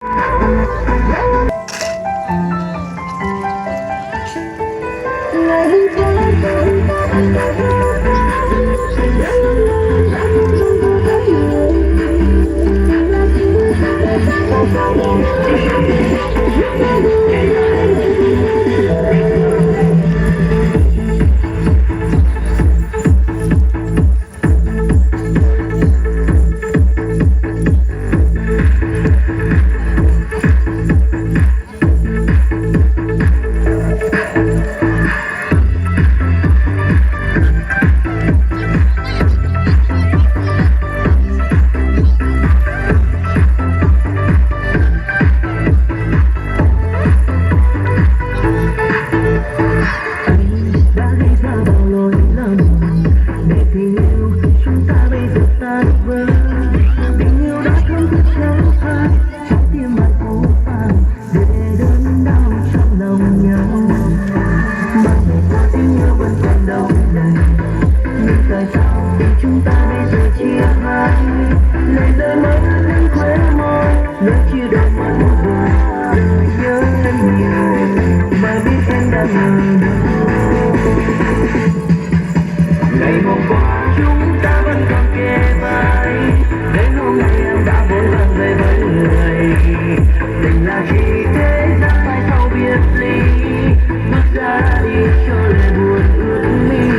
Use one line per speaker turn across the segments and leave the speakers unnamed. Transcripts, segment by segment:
ngày hôm qua chúng ta vẫn còn kề vai, đến hôm nay em đã vội vàng về với người. Tình là chỉ thế gian mai sau biệt ly, bước ra đi cho lời buồn ướt mi.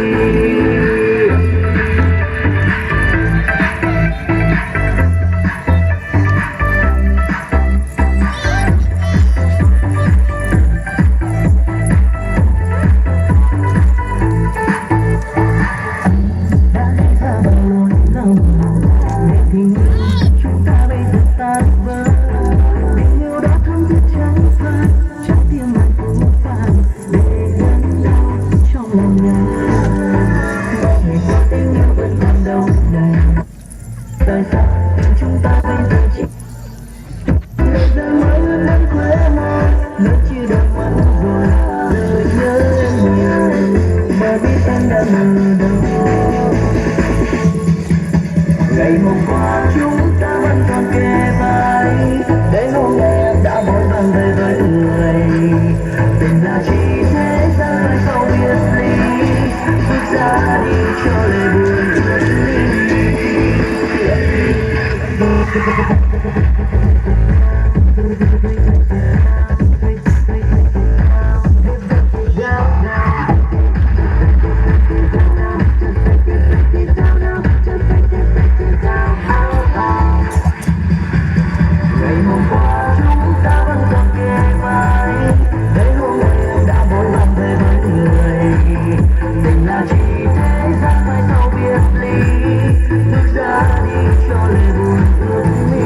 Tại sao chúng ta bây giờ chỉ lời ra mới vẫn khỏe môi, nếu chưa được mất rồi lời nhớ em nhiều mà biết em đã ở đâu. Ngày hôm qua chúng ta vẫn còn kề vai, đến hôm nay em đã vội vàng về với người. Tình là chỉ thế gian mai sau biệt ly, bước ra đi cho lời buồn ướt mi. Ngày hôm qua chúng ta vẫn còn kề vai, đến hôm nay em đã vội vàng về với người. Tình là chỉ thế gian mai sau biệt ly, bước ra đi cho lời buồn ướt mi.